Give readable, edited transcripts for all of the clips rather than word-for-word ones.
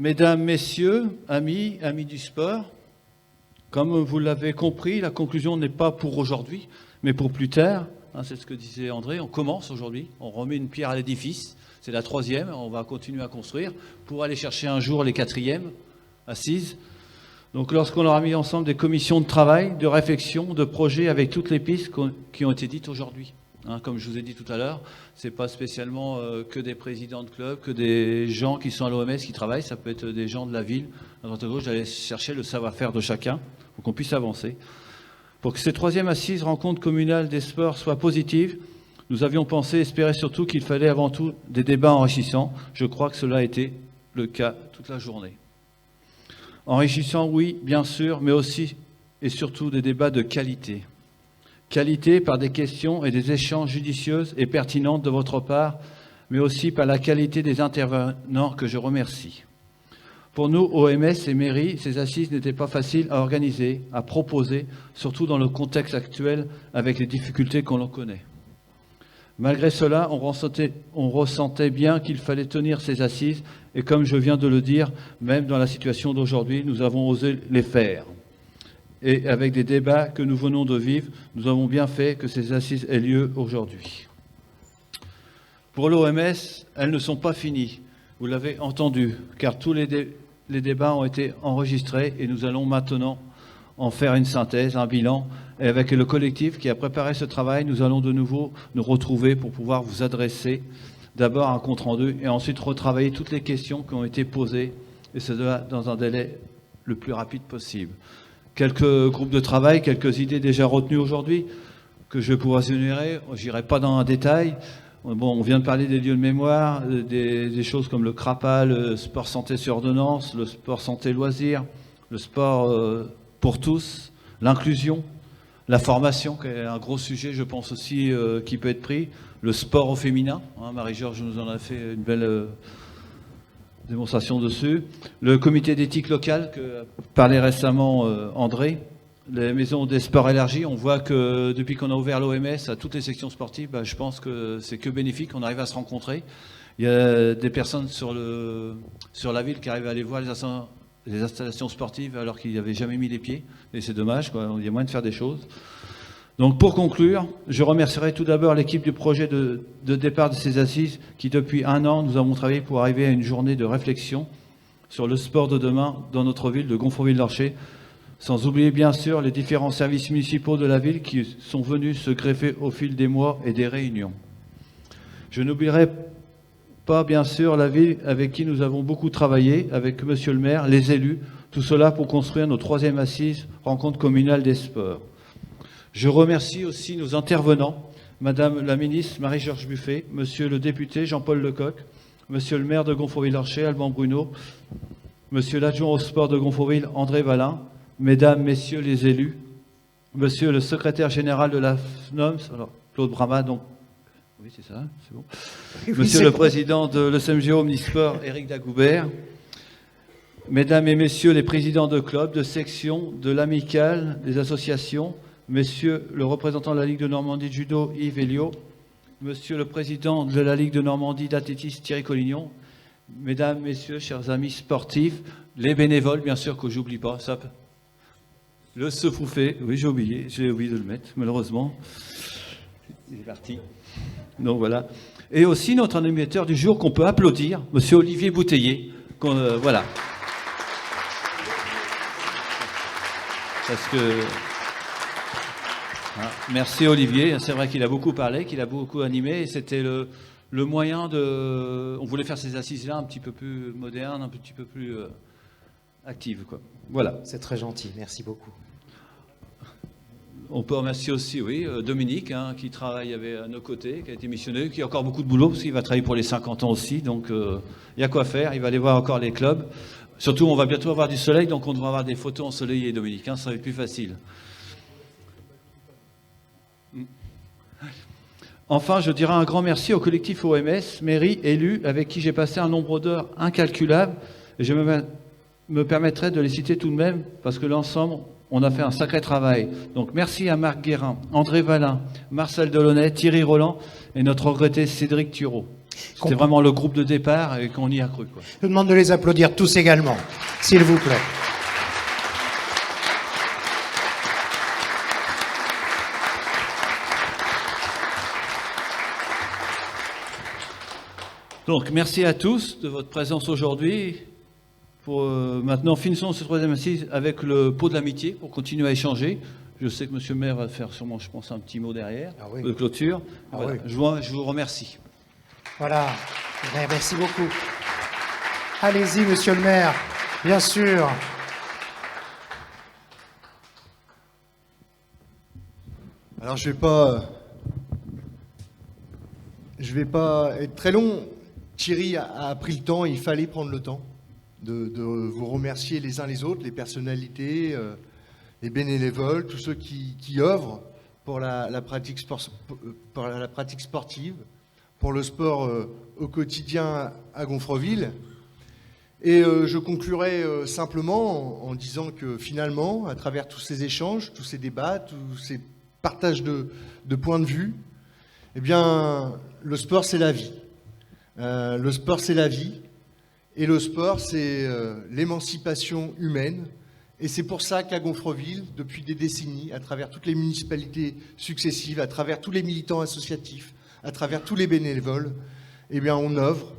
Mesdames, Messieurs, amis du sport, comme vous l'avez compris, la conclusion n'est pas pour aujourd'hui, mais pour plus tard. C'est ce que disait André, on commence aujourd'hui, on remet une pierre à l'édifice, c'est la 3e, on va continuer à construire pour aller chercher un jour les 4e assises. Donc lorsqu'on aura mis ensemble des commissions de travail, de réflexion, de projets avec toutes les pistes qui ont été dites aujourd'hui. Comme je vous ai dit tout à l'heure, ce n'est pas spécialement que des présidents de clubs, que des gens qui sont à l'OMS qui travaillent, ça peut être des gens de la ville, à droite à gauche, d'aller chercher le savoir-faire de chacun pour qu'on puisse avancer. Pour que cette 3e assise rencontre communale des sports soit positive, nous avions pensé, espéré surtout qu'il fallait avant tout des débats enrichissants. Je crois que cela a été le cas toute la journée. Enrichissants, oui, bien sûr, mais aussi et surtout des débats de qualité. Qualité par des questions et des échanges judicieuses et pertinentes de votre part, mais aussi par la qualité des intervenants que je remercie. Pour nous, OMS et mairie, ces assises n'étaient pas faciles à organiser, à proposer, surtout dans le contexte actuel avec les difficultés qu'on en connaît. Malgré cela, on ressentait bien qu'il fallait tenir ces assises et comme je viens de le dire, même dans la situation d'aujourd'hui, nous avons osé les faire. Et avec des débats que nous venons de vivre, nous avons bien fait que ces assises aient lieu aujourd'hui. Pour l'OMS, elles ne sont pas finies, vous l'avez entendu, car tous les débats ont été enregistrés et nous allons maintenant en faire une synthèse, un bilan. Et avec le collectif qui a préparé ce travail, nous allons de nouveau nous retrouver pour pouvoir vous adresser d'abord un compte-rendu et ensuite retravailler toutes les questions qui ont été posées, et cela dans un délai le plus rapide possible. Quelques groupes de travail, quelques idées déjà retenues aujourd'hui que je pourrais énumérer. Je n'irai pas dans un détail. Bon, on vient de parler des lieux de mémoire, des choses comme le CRAPA, le sport santé sur ordonnance, le sport santé loisirs, le sport pour tous, l'inclusion, la formation, qui est un gros sujet, je pense aussi, qui peut être pris, le sport au féminin. Marie-Georges nous en a fait une belle démonstration dessus. Le comité d'éthique locale, que parlait récemment André. Les maisons des sports élargis, on voit que depuis qu'on a ouvert l'OMS à toutes les sections sportives, je pense que c'est que bénéfique, on arrive à se rencontrer. Il y a des personnes sur la ville qui arrivent à aller voir les installations sportives alors qu'ils n'y avaient jamais mis les pieds, et c'est dommage, quoi. Il y a moyen de faire des choses. Donc pour conclure, je remercierai tout d'abord l'équipe du projet de départ de ces assises qui depuis 1 an, nous avons travaillé pour arriver à une journée de réflexion sur le sport de demain dans notre ville de Gonfreville-Lorcher, sans oublier bien sûr les différents services municipaux de la ville qui sont venus se greffer au fil des mois et des réunions. Je n'oublierai pas bien sûr la ville avec qui nous avons beaucoup travaillé, avec monsieur le maire, les élus, tout cela pour construire nos 3e assises, rencontre communale des sports. Je remercie aussi nos intervenants, madame la ministre Marie-Georges Buffet, monsieur le député Jean-Paul Lecoq, monsieur le maire de Gonfreville-Lorcher, Alban Bruno, monsieur l'adjoint au sport de Gonfreville, André Vallin, mesdames, messieurs les élus, monsieur le secrétaire général de la FNOMS, alors Claude Brama, donc, oui c'est ça, c'est bon, monsieur le président de l'ESMG Omnisport, Éric Dagoubert, mesdames et messieurs les présidents de clubs, de sections, de l'amicale, des associations, monsieur le représentant de la Ligue de Normandie de judo, Yves Elliot, monsieur le président de la Ligue de Normandie d'athlétisme, Thierry Collignon, mesdames, messieurs, chers amis sportifs, les bénévoles, bien sûr que j'oublie pas, ça. Le Sefoufé, oui j'ai oublié de le mettre, malheureusement. Il est parti. Donc voilà. Et aussi notre animateur du jour qu'on peut applaudir, monsieur Olivier Bouteiller. Voilà. Parce que... Merci Olivier, c'est vrai qu'il a beaucoup parlé, qu'il a beaucoup animé, et c'était le moyen de... On voulait faire ces assises-là un petit peu plus modernes, un petit peu plus actives, quoi. Voilà. C'est très gentil, merci beaucoup. On peut remercier aussi, oui, Dominique, qui travaille à nos côtés, qui a été missionnaire, qui a encore beaucoup de boulot, parce qu'il va travailler pour les 50 ans aussi, donc il y a quoi faire, il va aller voir encore les clubs. Surtout, on va bientôt avoir du soleil, donc on devra avoir des photos ensoleillées, Dominique, ça va être plus facile. Enfin, je dirai un grand merci au collectif OMS, mairie, élus, avec qui j'ai passé un nombre d'heures incalculable. Et je me permettrai de les citer tout de même, parce que l'ensemble, on a fait un sacré travail. Donc merci à Marc Guérin, André Vallin, Marcel Delaunay, Thierry Roland et notre regretté Cédric Thureau. C'était vraiment le groupe de départ et qu'on y a cru, quoi. Je vous demande de les applaudir tous également, s'il vous plaît. Donc, merci à tous de votre présence aujourd'hui. Maintenant, finissons ce troisième assise avec le pot de l'amitié pour continuer à échanger. Je sais que M. le maire va faire sûrement, je pense, un petit mot derrière, de clôture. Voilà. Oui. Je vous remercie. Voilà, merci beaucoup. Allez-y, monsieur le maire, bien sûr. Alors je vais pas être très long. Thierry a pris le temps, il fallait prendre le temps de vous remercier les uns les autres, les personnalités, les bénévoles, tous ceux qui œuvrent pour la pratique sportive, pour le sport au quotidien à Gonfreville. Et je conclurai simplement en disant que finalement, à travers tous ces échanges, tous ces débats, tous ces partages de points de vue, eh bien, le sport, c'est la vie. Le sport, c'est la vie. Et le sport, c'est l'émancipation humaine. Et c'est pour ça qu'à Gonfreville, depuis des décennies, à travers toutes les municipalités successives, à travers tous les militants associatifs, à travers tous les bénévoles, eh bien, on œuvre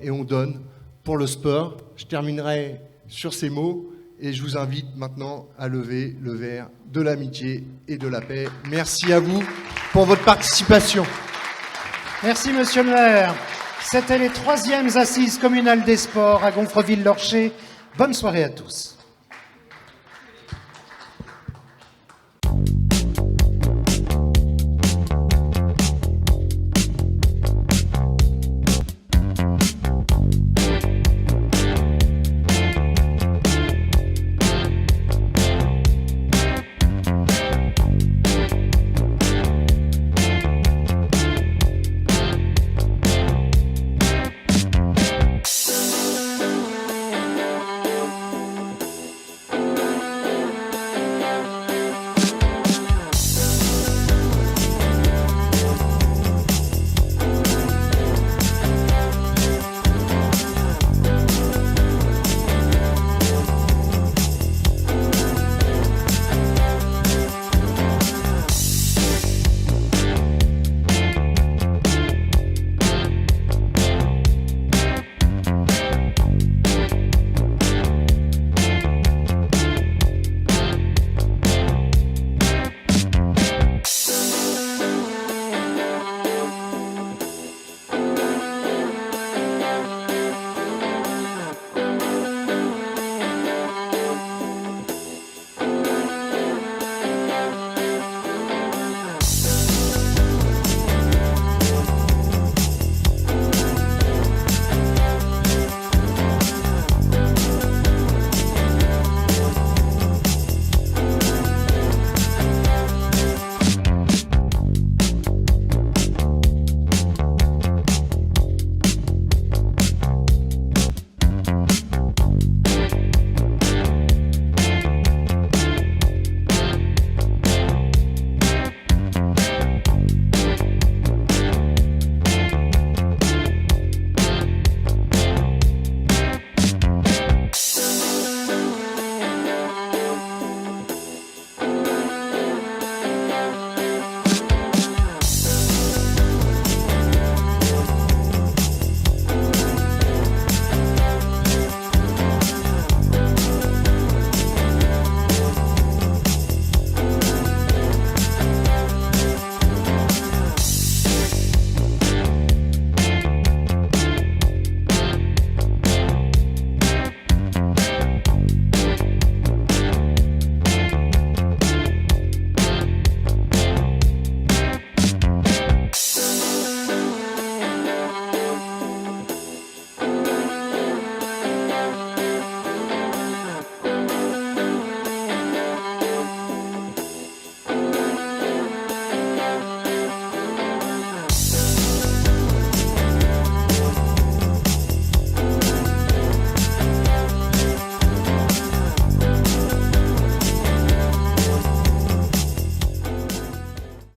et on donne pour le sport. Je terminerai sur ces mots et je vous invite maintenant à lever le verre de l'amitié et de la paix. Merci à vous pour votre participation. Merci, monsieur le maire. C'était les 3e assises communales des sports à Gonfreville-Lorcher. Bonne soirée à tous.